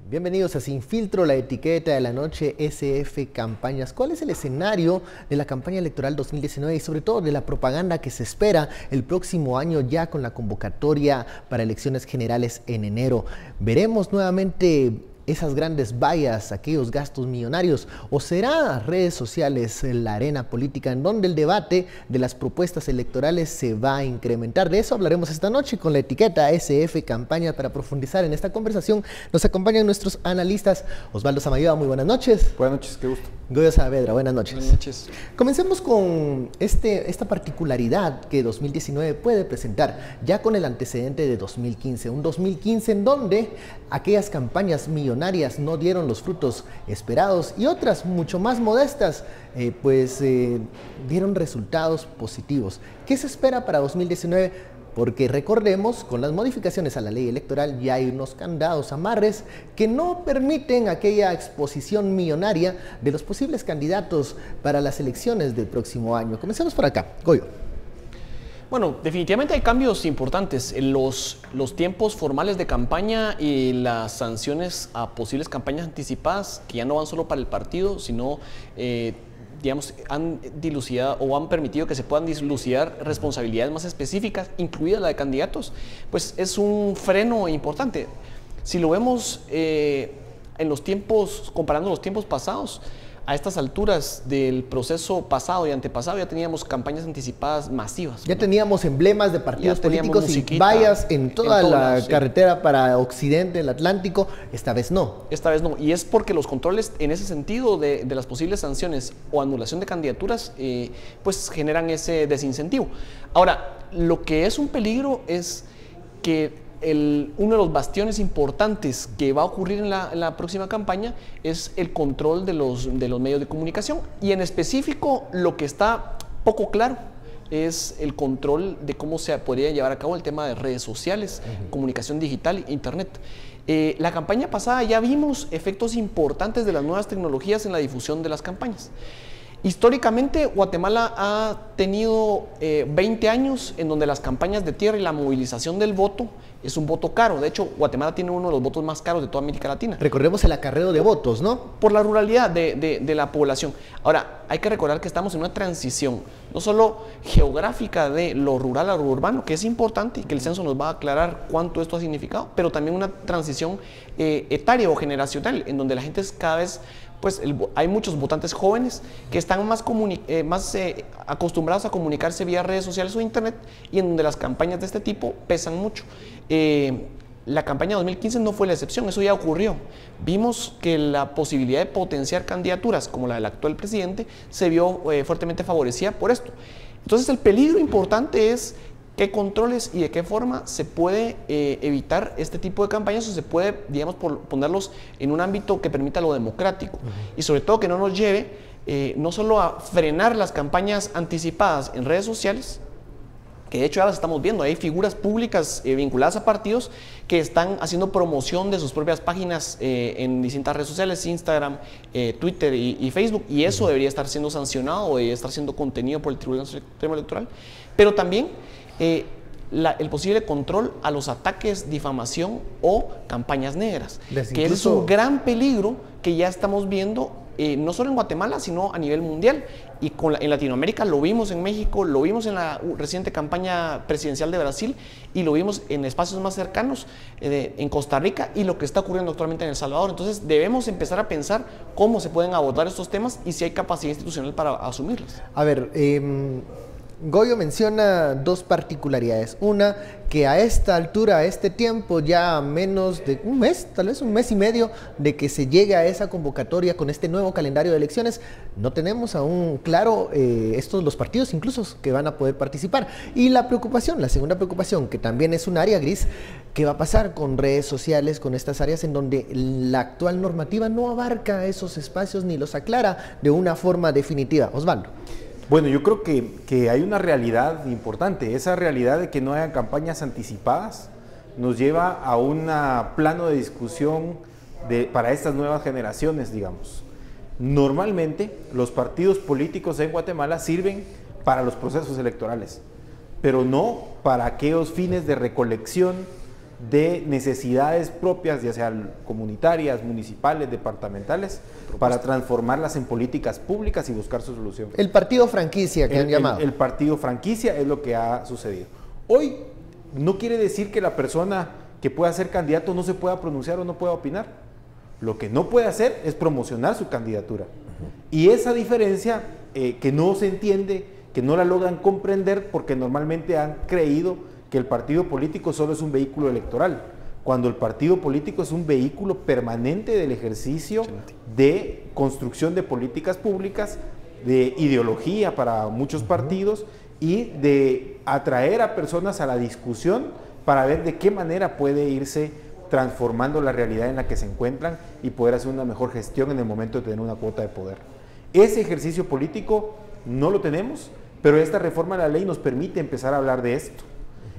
Bienvenidos a Sin Filtro, la etiqueta de la noche SF Campañas. ¿Cuál es el escenario de la campaña electoral 2019 y sobre todo de la propaganda que se espera el próximo año ya con la convocatoria para elecciones generales en enero? ¿Veremos nuevamente esas grandes vallas, aquellos gastos millonarios, o será redes sociales la arena política en donde el debate de las propuestas electorales se va a incrementar? De eso hablaremos esta noche con la etiqueta SF Campaña. Para profundizar en esta conversación nos acompañan nuestros analistas. Osvaldo Samayoa, muy buenas noches. Buenas noches, qué gusto. Goyo Saavedra, buenas noches. Buenas noches. Comencemos con esta particularidad que 2019 puede presentar, ya con el antecedente de 2015. Un 2015 en donde aquellas campañas millonarias no dieron los frutos esperados y otras mucho más modestas dieron resultados positivos. ¿Qué se espera para 2019? Porque recordemos, con las modificaciones a la ley electoral ya hay unos candados, amarres que no permiten aquella exposición millonaria de los posibles candidatos para las elecciones del próximo año. Comencemos por acá. Goyo. Bueno, definitivamente hay cambios importantes en los tiempos formales de campaña y las sanciones a posibles campañas anticipadas, que ya no van solo para el partido, sino digamos, han dilucidado o han permitido que se puedan dilucidar responsabilidades más específicas, incluida la de candidatos, pues es un freno importante. Si lo vemos en los tiempos, comparando los tiempos pasados, a estas alturas del proceso pasado y antepasado ya teníamos campañas anticipadas masivas. Ya teníamos emblemas de partidos políticos y vallas en toda la carretera para Occidente, el Atlántico. Esta vez no. Esta vez no. Y es porque los controles en ese sentido de las posibles sanciones o anulación de candidaturas pues generan ese desincentivo. Ahora, lo que es un peligro es que uno de los bastiones importantes que va a ocurrir en la próxima campaña es el control de los medios de comunicación, y en específico lo que está poco claro es el control de cómo se podría llevar a cabo el tema de redes sociales, comunicación digital, internet. La campaña pasada ya vimos efectos importantes de las nuevas tecnologías en la difusión de las campañas. Históricamente, Guatemala ha tenido 20 años en donde las campañas de tierra y la movilización del voto es un voto caro. De hecho, Guatemala tiene uno de los votos más caros de toda América Latina. Recordemos el acarreo de votos, ¿no? Por la ruralidad de la población. Ahora, hay que recordar que estamos en una transición, no solo geográfica de lo rural a lo urbano, que es importante y que el censo nos va a aclarar cuánto esto ha significado, pero también una transición etaria o generacional, en donde la gente es cada vez... pues hay muchos votantes jóvenes que están más acostumbrados a comunicarse vía redes sociales o internet, y en donde las campañas de este tipo pesan mucho. La campaña 2015 no fue la excepción, eso ya ocurrió. Vimos que la posibilidad de potenciar candidaturas como la del actual presidente se vio fuertemente favorecida por esto. Entonces el peligro importante es qué controles y de qué forma se puede evitar este tipo de campañas, o se puede, digamos, ponerlos en un ámbito que permita lo democrático. Y sobre todo que no nos lleve no solo a frenar las campañas anticipadas en redes sociales, que de hecho ya las estamos viendo. Hay figuras públicas vinculadas a partidos que están haciendo promoción de sus propias páginas en distintas redes sociales, Instagram, Twitter y Facebook, y eso debería estar siendo sancionado o debería estar siendo contenido por el Tribunal Supremo Electoral. Pero también el posible control a los ataques, difamación o campañas negras, que es un gran peligro que ya estamos viendo no solo en Guatemala, sino a nivel mundial. Y en Latinoamérica lo vimos en México, lo vimos en la reciente campaña presidencial de Brasil, y lo vimos en espacios más cercanos en Costa Rica, y lo que está ocurriendo actualmente en El Salvador. Entonces debemos empezar a pensar cómo se pueden abordar estos temas y si hay capacidad institucional para asumirlos. A ver, Goyo menciona dos particularidades. Una, que a esta altura, a este tiempo, ya menos de un mes, tal vez un mes y medio, de que se llegue a esa convocatoria con este nuevo calendario de elecciones, no tenemos aún claro los partidos incluso que van a poder participar. Y la segunda preocupación, que también es un área gris, ¿qué va a pasar con redes sociales, con estas áreas en donde la actual normativa no abarca esos espacios ni los aclara de una forma definitiva? Osvaldo. Bueno, yo creo que hay una realidad importante. Esa realidad de que no hayan campañas anticipadas nos lleva a un plano de discusión para estas nuevas generaciones, digamos. Normalmente, los partidos políticos en Guatemala sirven para los procesos electorales, pero no para aquellos fines de recolección de necesidades propias, ya sean comunitarias, municipales, departamentales, para transformarlas en políticas públicas y buscar su solución. El partido franquicia que han llamado. El partido franquicia es lo que ha sucedido. Hoy no quiere decir que la persona que pueda ser candidato no se pueda pronunciar o no pueda opinar. Lo que no puede hacer es promocionar su candidatura. Y esa diferencia que no se entiende, que no la logran comprender porque normalmente han creído que el partido político solo es un vehículo electoral, cuando el partido político es un vehículo permanente del ejercicio de construcción de políticas públicas, de ideología para muchos partidos y de atraer a personas a la discusión para ver de qué manera puede irse transformando la realidad en la que se encuentran y poder hacer una mejor gestión en el momento de tener una cuota de poder. Ese ejercicio político no lo tenemos, pero esta reforma de la ley nos permite empezar a hablar de esto.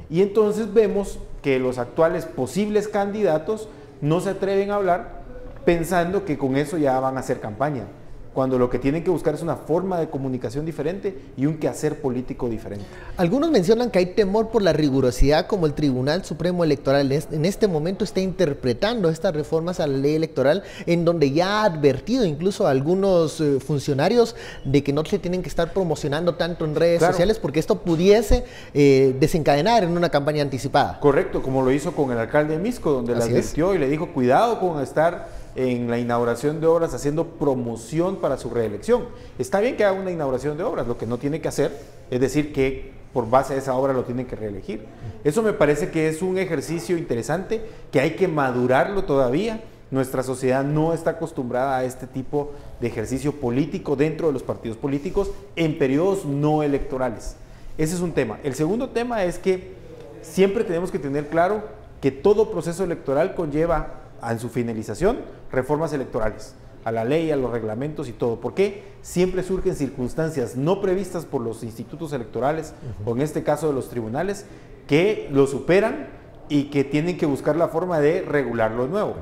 Y entonces vemos que los actuales posibles candidatos no se atreven a hablar pensando que con eso ya van a hacer campaña, cuando lo que tienen que buscar es una forma de comunicación diferente y un quehacer político diferente. Algunos mencionan que hay temor por la rigurosidad como el Tribunal Supremo Electoral en este momento está interpretando estas reformas a la ley electoral, en donde ya ha advertido incluso a algunos funcionarios de que no se tienen que estar promocionando tanto en redes sociales porque esto pudiese desencadenar en una campaña anticipada. Correcto, como lo hizo con el alcalde de Misco, donde le advirtió y le dijo cuidado con estar en la inauguración de obras haciendo promoción para su reelección. Está bien que haga una inauguración de obras, lo que no tiene que hacer es decir que por base a esa obra lo tienen que reelegir. Eso me parece que es un ejercicio interesante, que hay que madurarlo todavía. Nuestra sociedad no está acostumbrada a este tipo de ejercicio político dentro de los partidos políticos en periodos no electorales. Ese es un tema. El segundo tema es que siempre tenemos que tener claro que todo proceso electoral conlleva en su finalización reformas electorales, a la ley, a los reglamentos y todo. ¿Por qué? Siempre surgen circunstancias no previstas por los institutos electorales, o en este caso de los tribunales, que lo superan y que tienen que buscar la forma de regularlo de nuevo.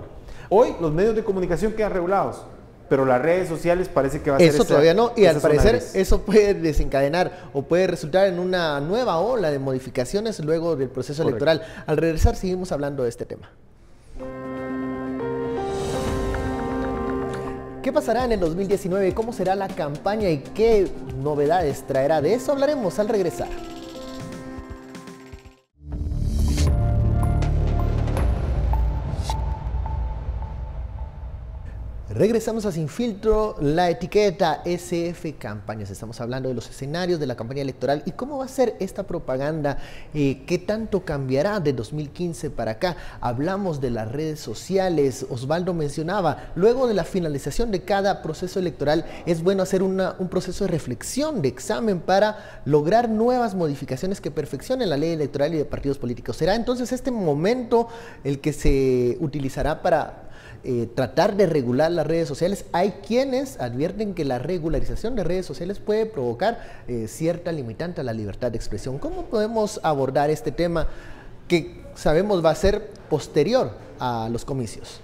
Hoy los medios de comunicación quedan regulados, pero las redes sociales parece que va a ser eso todavía no, y al parecer eso puede desencadenar o puede resultar en una nueva ola de modificaciones luego del proceso electoral. Al regresar seguimos hablando de este tema. ¿Qué pasará en el 2019? ¿Cómo será la campaña y qué novedades traerá? De eso hablaremos al regresar. Regresamos a Sin Filtro, la etiqueta SF Campañas. Estamos hablando de los escenarios de la campaña electoral y cómo va a ser esta propaganda, qué tanto cambiará de 2015 para acá. Hablamos de las redes sociales, Osvaldo mencionaba, luego de la finalización de cada proceso electoral es bueno hacer un proceso de reflexión, de examen para lograr nuevas modificaciones que perfeccionen la ley electoral y de partidos políticos. ¿Será entonces este momento el que se utilizará para tratar de regular las redes sociales? Hay quienes advierten que la regularización de redes sociales puede provocar cierta limitante a la libertad de expresión. ¿Cómo podemos abordar este tema que sabemos va a ser posterior a los comicios?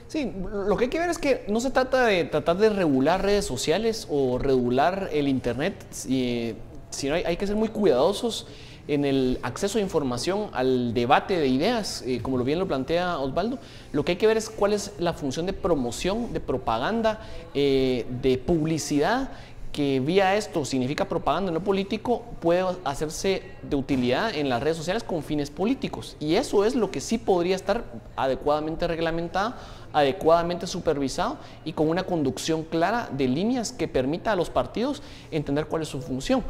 Sí, lo que hay que ver es que no se trata de tratar de regular redes sociales o regular el internet, sino hay que ser muy cuidadosos en el acceso a información, al debate de ideas, como bien lo plantea Osvaldo. Lo que hay que ver es cuál es la función de promoción, de propaganda, de publicidad, que vía esto significa propaganda no político, puede hacerse de utilidad en las redes sociales con fines políticos. Y eso es lo que sí podría estar adecuadamente reglamentado, adecuadamente supervisado y con una conducción clara de líneas que permita a los partidos entender cuál es su función.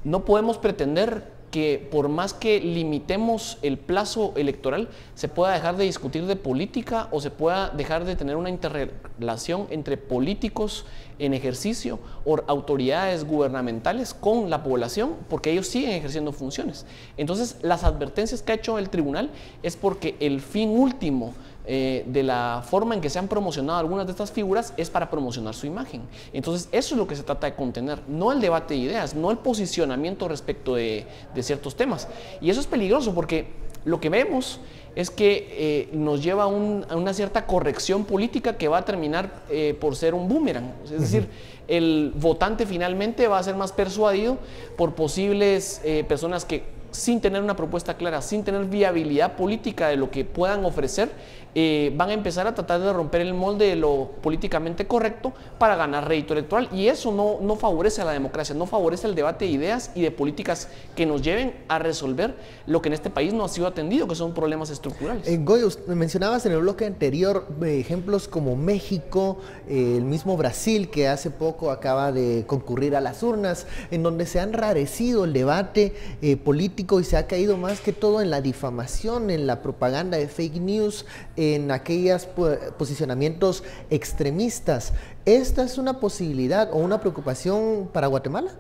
No podemos pretender que por más que limitemos el plazo electoral, se pueda dejar de discutir de política o se pueda dejar de tener una interrelación entre políticos en ejercicio o autoridades gubernamentales con la población, porque ellos siguen ejerciendo funciones. Entonces, las advertencias que ha hecho el tribunal es porque el fin último de la forma en que se han promocionado algunas de estas figuras es para promocionar su imagen. Entonces eso es lo que se trata de contener, no el debate de ideas, no el posicionamiento respecto de ciertos temas. Y eso es peligroso porque lo que vemos es que nos lleva a una cierta corrección política que va a terminar por ser un boomerang. Es decir, el votante finalmente va a ser más persuadido por posibles personas que sin tener una propuesta clara, sin tener viabilidad política de lo que puedan ofrecer, van a empezar a tratar de romper el molde de lo políticamente correcto para ganar rédito electoral, y eso no favorece a la democracia, no favorece el debate de ideas y de políticas que nos lleven a resolver lo que en este país no ha sido atendido, que son problemas estructurales. Goyo, mencionabas en el bloque anterior ejemplos como México, el mismo Brasil, que hace poco acaba de concurrir a las urnas, en donde se ha enrarecido el debate político y se ha caído más que todo en la difamación, en la propaganda de fake news, en aquellos posicionamientos extremistas. ¿Esta es una posibilidad o una preocupación para Guatemala?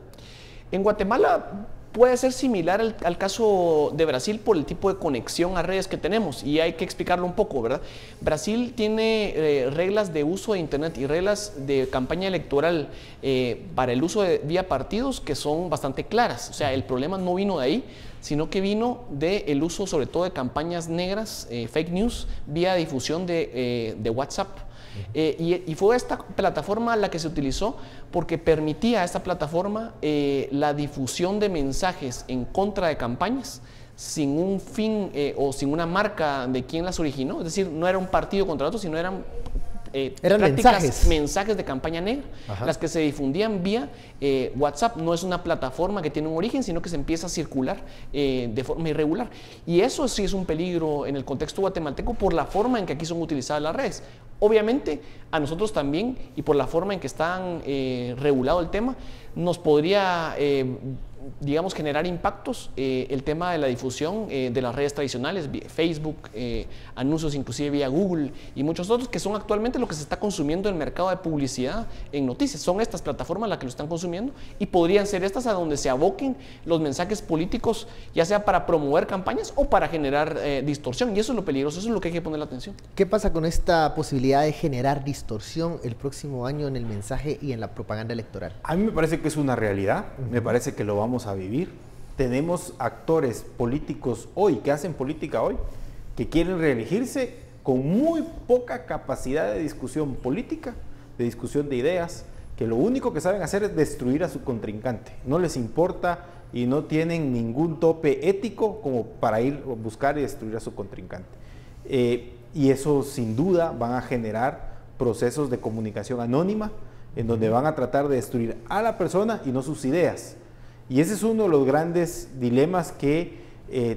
En Guatemala puede ser similar al caso de Brasil por el tipo de conexión a redes que tenemos, y hay que explicarlo un poco, ¿verdad? Brasil tiene reglas de uso de Internet y reglas de campaña electoral para el uso de vía partidos que son bastante claras. O sea, el problema no vino de ahí, sino que vino del uso sobre todo de campañas negras, fake news, vía difusión de WhatsApp. Y fue esta plataforma la que se utilizó porque permitía a esta plataforma la difusión de mensajes en contra de campañas sin un fin o sin una marca de quién las originó. Es decir, no era un partido contra otro, sino eran mensajes de campaña negra. Ajá. Las que se difundían vía WhatsApp. No es una plataforma que tiene un origen, sino que se empieza a circular de forma irregular. Y eso sí es un peligro en el contexto guatemalteco por la forma en que aquí son utilizadas las redes. Obviamente, a nosotros también, y por la forma en que están regulado el tema, nos podría digamos, generar impactos, el tema de la difusión de las redes tradicionales, Facebook, anuncios inclusive vía Google y muchos otros, que son actualmente lo que se está consumiendo en el mercado de publicidad en noticias. Son estas plataformas las que lo están consumiendo, y podrían ser estas a donde se aboquen los mensajes políticos, ya sea para promover campañas o para generar distorsión, y eso es lo peligroso, eso es lo que hay que poner la atención. ¿Qué pasa con esta posibilidad de generar distorsión el próximo año en el mensaje y en la propaganda electoral? A mí me parece que es una realidad, me parece que lo vamos a vivir. Tenemos actores políticos hoy, que hacen política hoy, que quieren reelegirse con muy poca capacidad de discusión política, de discusión de ideas, que lo único que saben hacer es destruir a su contrincante. No les importa y no tienen ningún tope ético como para ir a buscar y destruir a su contrincante. Y eso sin duda van a generar procesos de comunicación anónima, en donde van a tratar de destruir a la persona y no sus ideas. Y ese es uno de los grandes dilemas que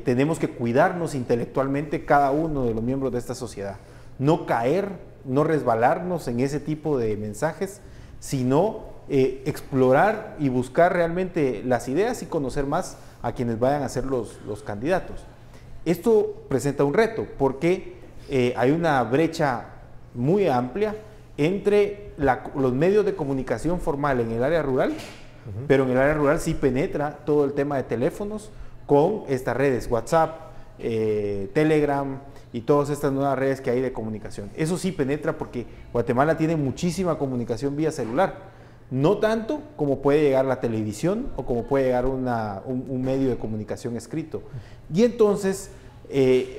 tenemos que cuidarnos intelectualmente cada uno de los miembros de esta sociedad. No caer, no resbalarnos en ese tipo de mensajes, sino explorar y buscar realmente las ideas y conocer más a quienes vayan a ser los candidatos. Esto presenta un reto porque hay una brecha muy amplia entre los medios de comunicación formal en el área rural, pero en el área rural sí penetra todo el tema de teléfonos con estas redes, WhatsApp, Telegram y todas estas nuevas redes que hay de comunicación. Eso sí penetra porque Guatemala tiene muchísima comunicación vía celular, no tanto como puede llegar la televisión o como puede llegar un medio de comunicación escrito. Y entonces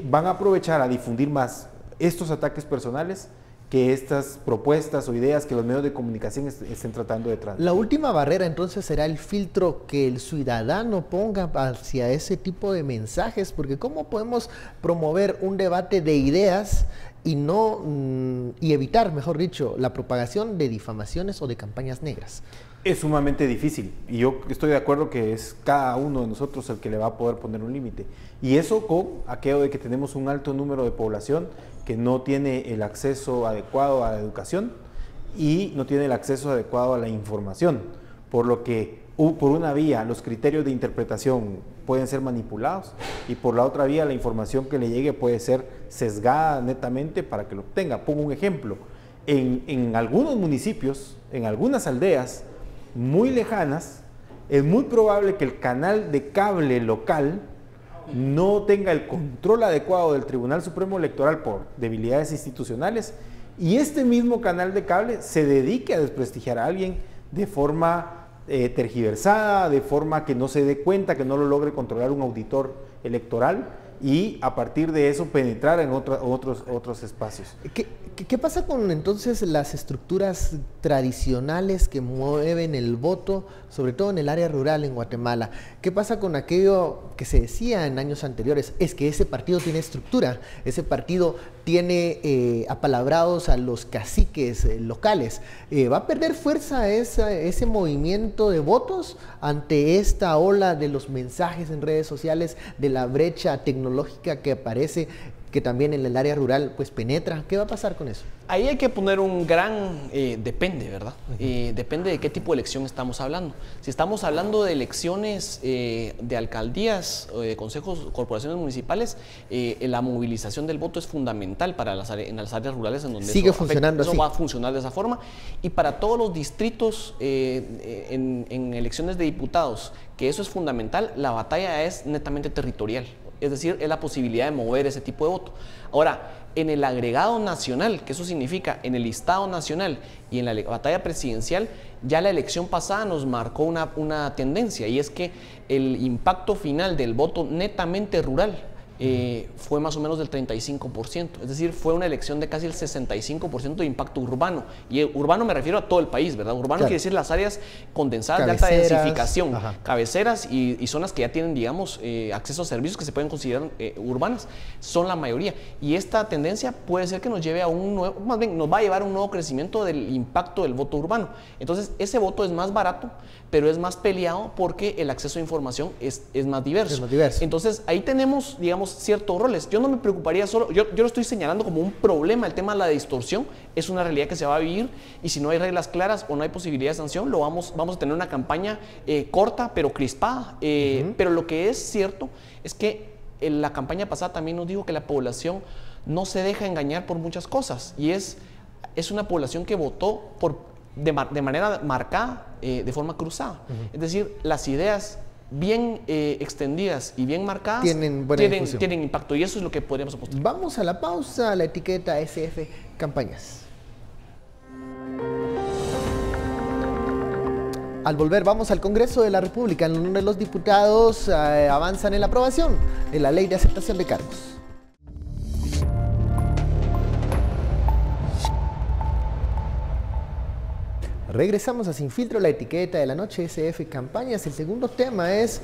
van a aprovechar a difundir más estos ataques personales que estas propuestas o ideas que los medios de comunicación estén tratando de transmitir. La última barrera entonces será el filtro que el ciudadano ponga hacia ese tipo de mensajes, porque ¿cómo podemos promover un debate de ideas y evitar, mejor dicho, la propagación de difamaciones o de campañas negras? Es sumamente difícil, y yo estoy de acuerdo que es cada uno de nosotros el que le va a poder poner un límite. Y eso con aquello de que tenemos un alto número de población que no tiene el acceso adecuado a la educación y no tiene el acceso adecuado a la información, por lo que por una vía los criterios de interpretación pueden ser manipulados y por la otra vía la información que le llegue puede ser sesgada netamente para que lo obtenga. Pongo un ejemplo, en algunos municipios, en algunas aldeas muy lejanas, es muy probable que el canal de cable local no tenga el control adecuado del Tribunal Supremo Electoral por debilidades institucionales, y este mismo canal de cable se dedique a desprestigiar a alguien de forma tergiversada, de forma que no se dé cuenta, que no lo logre controlar un auditor electoral, y a partir de eso penetrar en otros espacios. ¿Qué pasa con entonces las estructuras tradicionales que mueven el voto, sobre todo en el área rural en Guatemala? ¿Qué pasa con aquello que se decía en años anteriores? Es que ese partido tiene estructura, ese partido tiene apalabrados a los caciques locales. ¿Va a perder fuerza ese movimiento de votos ante esta ola de los mensajes en redes sociales, de la brecha tecnológica que aparece, que también en el área rural pues penetra? ¿Qué va a pasar con eso? Ahí hay que poner un gran depende, ¿verdad? Depende de qué tipo de elección estamos hablando. Si estamos hablando de elecciones de alcaldías o de consejos, corporaciones municipales, la movilización del voto es fundamental para en las áreas rurales en donde sigue funcionando eso así. va a funcionar de esa forma. Y para todos los distritos en elecciones de diputados, que eso es fundamental, la batalla es netamente territorial. Es decir, es la posibilidad de mover ese tipo de voto. Ahora, en el agregado nacional, que eso significa en el listado nacional y en la batalla presidencial, ya la elección pasada nos marcó una tendencia, y es que el impacto final del voto netamente rural fue más o menos del 35%, es decir, fue una elección de casi el 65% de impacto urbano, y urbano me refiero a todo el país, ¿verdad? Urbano quiere decir las áreas condensadas cabeceras, de alta densificación, cabeceras y zonas que ya tienen, digamos, acceso a servicios que se pueden considerar urbanas, son la mayoría, y esta tendencia puede ser que nos lleve a un nuevo, más bien nos va a llevar a un nuevo crecimiento del impacto del voto urbano. Entonces ese voto es más barato, pero es más peleado porque el acceso a información es más diverso. Es más diverso. Entonces ahí tenemos, digamos, ciertos roles. Yo no me preocuparía solo, yo lo estoy señalando como un problema, el tema de la distorsión es una realidad que se va a vivir, y si no hay reglas claras o no hay posibilidad de sanción, vamos a tener una campaña corta pero crispada, pero lo que es cierto es que la campaña pasada también nos dijo que la población no se deja engañar por muchas cosas, y es una población que votó de manera marcada, de forma cruzada. Es decir, las ideas bien extendidas y bien marcadas tienen impacto, y eso es lo que podríamos apostar. Vamos a la pausa, la etiqueta SF Campañas. Al volver vamos al Congreso de la República, en donde los diputados avanzan en la aprobación de la Ley de Aceptación de Cargos. Regresamos a Sin Filtro, la etiqueta de la noche, SF Campañas. El segundo tema es,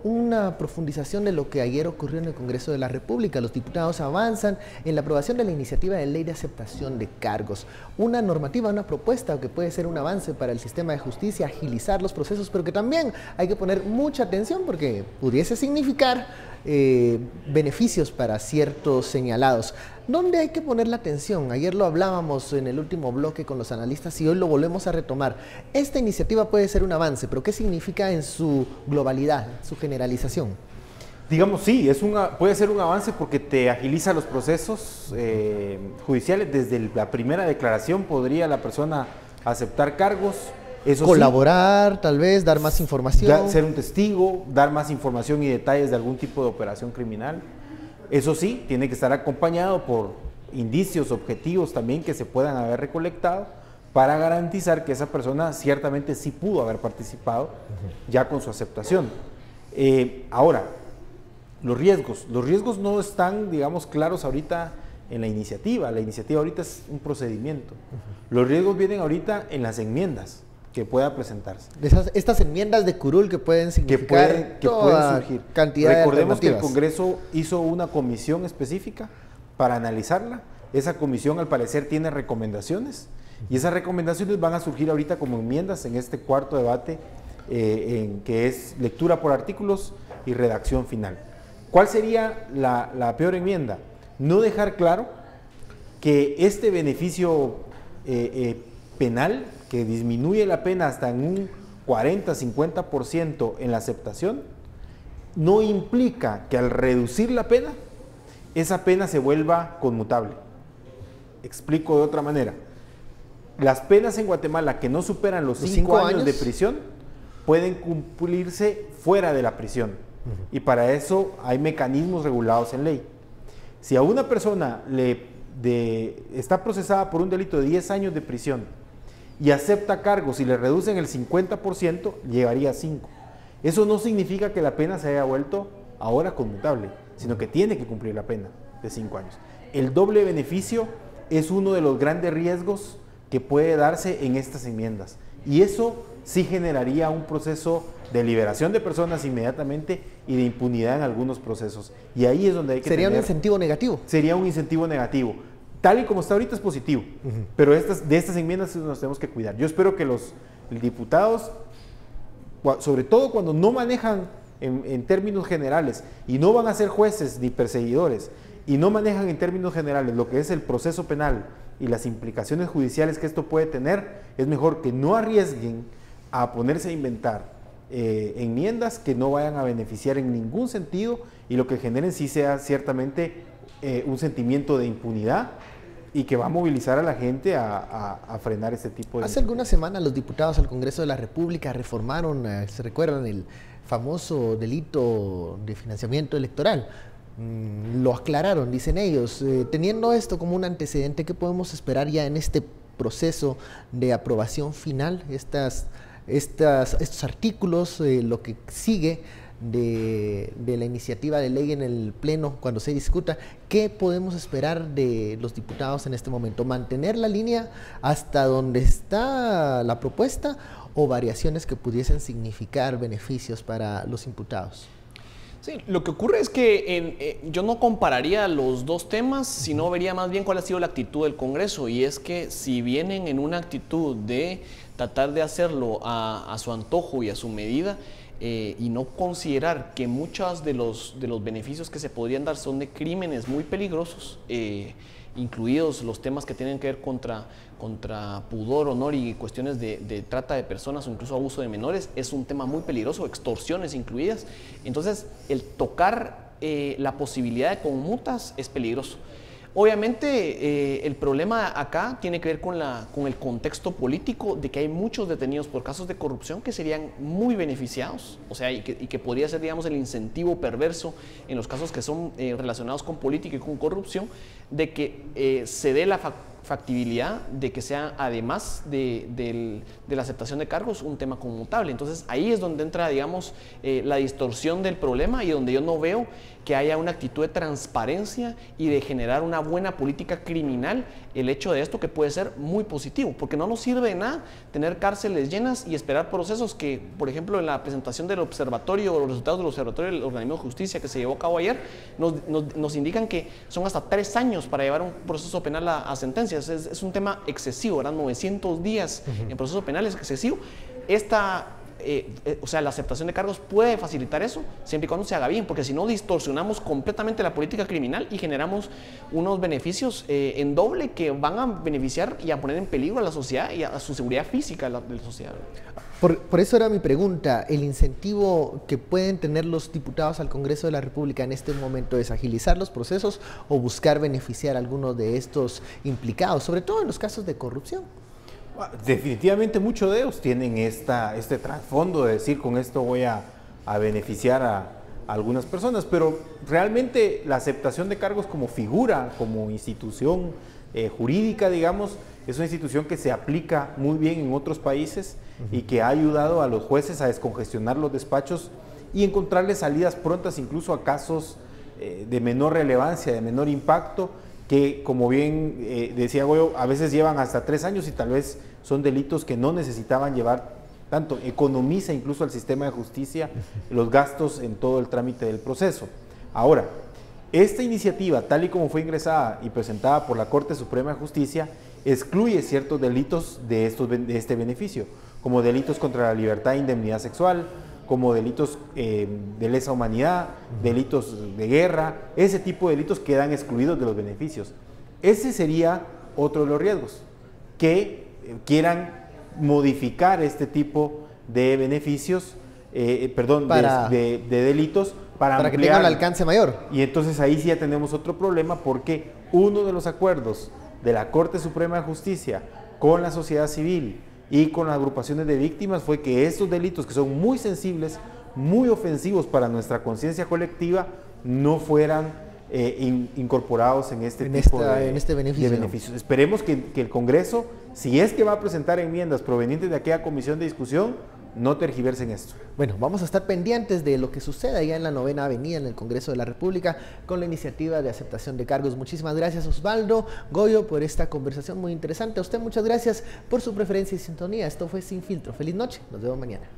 una profundización de lo que ayer ocurrió en el Congreso de la República. Los diputados avanzan en la aprobación de la iniciativa de ley de aceptación de cargos. Una normativa, una propuesta que puede ser un avance para el sistema de justicia, agilizar los procesos, pero que también hay que poner mucha atención porque pudiese significar beneficios para ciertos señalados. ¿Dónde hay que poner la atención? Ayer lo hablábamos en el último bloque con los analistas y hoy lo volvemos a retomar. Esta iniciativa puede ser un avance, pero ¿qué significa en su globalidad, su generalización? Digamos, sí, puede ser un avance porque te agiliza los procesos judiciales. Desde la primera declaración podría la persona aceptar cargos. Eso colaborar, sí, tal vez, dar más información. Ser un testigo, dar más información y detalles de algún tipo de operación criminal. Eso sí, tiene que estar acompañado por indicios objetivos también que se puedan haber recolectado para garantizar que esa persona ciertamente sí pudo haber participado ya con su aceptación. Ahora, los riesgos no están, digamos, claros ahorita en la iniciativa. La iniciativa ahorita es un procedimiento. Los riesgos vienen ahorita en las enmiendas que pueda presentarse. Estas enmiendas de curul que pueden significar que pueden surgir. Cantidad Recordemos de que el Congreso hizo una comisión específica para analizarla. Esa comisión al parecer tiene recomendaciones y esas recomendaciones van a surgir ahorita como enmiendas en este cuarto debate que es lectura por artículos y redacción final. ¿Cuál sería la peor enmienda? No dejar claro que este beneficio penal, que disminuye la pena hasta en un 40-50% en la aceptación, no implica que al reducir la pena, esa pena se vuelva conmutable. Explico de otra manera. Las penas en Guatemala que no superan los 5 años de prisión pueden cumplirse fuera de la prisión. Y para eso hay mecanismos regulados en ley. Si a una persona está procesada por un delito de 10 años de prisión y acepta cargos y le reducen el 50%, llegaría a 5. Eso no significa que la pena se haya vuelto ahora conmutable, sino que tiene que cumplir la pena de 5 años. El doble beneficio es uno de los grandes riesgos que puede darse en estas enmiendas. Y eso sí generaría un proceso de liberación de personas inmediatamente y de impunidad en algunos procesos. Y ahí es donde hay que ¿Sería un incentivo negativo? Sería un incentivo negativo. Tal y como está ahorita es positivo, pero de estas enmiendas nos tenemos que cuidar. Yo espero que los diputados, sobre todo cuando no manejan en términos generales y no van a ser jueces ni perseguidores y no manejan en términos generales lo que es el proceso penal y las implicaciones judiciales que esto puede tener, es mejor que no arriesguen a ponerse a inventar enmiendas que no vayan a beneficiar en ningún sentido y lo que generen sí sea ciertamente un sentimiento de impunidad y que va a movilizar a la gente a frenar este tipo de... Hace algunas semanas los diputados al Congreso de la República reformaron, ¿se recuerdan? El famoso delito de financiamiento electoral. Lo aclararon, dicen ellos. Teniendo esto como un antecedente, ¿qué podemos esperar ya en este proceso de aprobación final? Estos artículos, lo que sigue de la iniciativa de ley en el Pleno cuando se discuta, ¿qué podemos esperar de los diputados en este momento? ¿Mantener la línea hasta donde está la propuesta o variaciones que pudiesen significar beneficios para los imputados? Sí, lo que ocurre es que yo no compararía los dos temas, sino vería más bien cuál ha sido la actitud del Congreso, y es que si vienen en una actitud de tratar de hacerlo a su antojo y a su medida, y no considerar que muchos de los beneficios que se podrían dar son de crímenes muy peligrosos, incluidos los temas que tienen que ver contra pudor, honor y cuestiones de trata de personas o incluso abuso de menores, es un tema muy peligroso, extorsiones incluidas. Entonces, el tocar la posibilidad de conmutas es peligroso. Obviamente, el problema acá tiene que ver con el contexto político de que hay muchos detenidos por casos de corrupción que serían muy beneficiados, o sea, y que podría ser, digamos, el incentivo perverso en los casos que son relacionados con política y con corrupción, de que se dé la factibilidad de que sea, además de la aceptación de cargos, un tema conmutable. Entonces, ahí es donde entra, digamos, la distorsión del problema y donde yo no veo que haya una actitud de transparencia y de generar una buena política criminal, el hecho de esto que puede ser muy positivo, porque no nos sirve de nada tener cárceles llenas y esperar procesos que, por ejemplo, en la presentación del observatorio o los resultados del observatorio del organismo de justicia que se llevó a cabo ayer, nos indican que son hasta 3 años para llevar un proceso penal a sentencias. Es un tema excesivo, ¿verdad? 900 días en proceso penal es excesivo. O sea, la aceptación de cargos puede facilitar eso, siempre y cuando se haga bien, porque si no distorsionamos completamente la política criminal y generamos unos beneficios en doble que van a beneficiar y a poner en peligro a la sociedad y a su seguridad física de la sociedad. Por eso era mi pregunta, ¿el incentivo que pueden tener los diputados al Congreso de la República en este momento es agilizar los procesos o buscar beneficiar a algunos de estos implicados, sobre todo en los casos de corrupción? Definitivamente muchos de ellos tienen este trasfondo de decir, con esto voy a beneficiar a algunas personas, pero realmente la aceptación de cargos como figura, como institución jurídica, digamos, es una institución que se aplica muy bien en otros países y que ha ayudado a los jueces a descongestionar los despachos y encontrarles salidas prontas incluso a casos de menor relevancia, de menor impacto, que, como bien decía Goyo, a veces llevan hasta 3 años y tal vez son delitos que no necesitaban llevar tanto. Economiza incluso al sistema de justicia los gastos en todo el trámite del proceso. Ahora, esta iniciativa, tal y como fue ingresada y presentada por la Corte Suprema de Justicia, excluye ciertos delitos de este beneficio, como delitos contra la libertad e indemnidad sexual, como delitos de lesa humanidad, delitos de guerra. Ese tipo de delitos quedan excluidos de los beneficios. Ese sería otro de los riesgos, que quieran modificar este tipo de beneficios, de delitos para que tengan un alcance mayor. Y entonces ahí sí ya tenemos otro problema, porque uno de los acuerdos de la Corte Suprema de Justicia con la sociedad civil y con las agrupaciones de víctimas fue que estos delitos, que son muy sensibles, muy ofensivos para nuestra conciencia colectiva, no fueran incorporados en este beneficios. Esperemos que el Congreso, si es que va a presentar enmiendas provenientes de aquella comisión de discusión, no tergiversen esto. Bueno, vamos a estar pendientes de lo que sucede allá en la 9ª Avenida, en el Congreso de la República, con la iniciativa de aceptación de cargos. Muchísimas gracias, Osvaldo Goyo, por esta conversación muy interesante. A usted muchas gracias por su preferencia y sintonía. Esto fue Sin Filtro. Feliz noche, nos vemos mañana.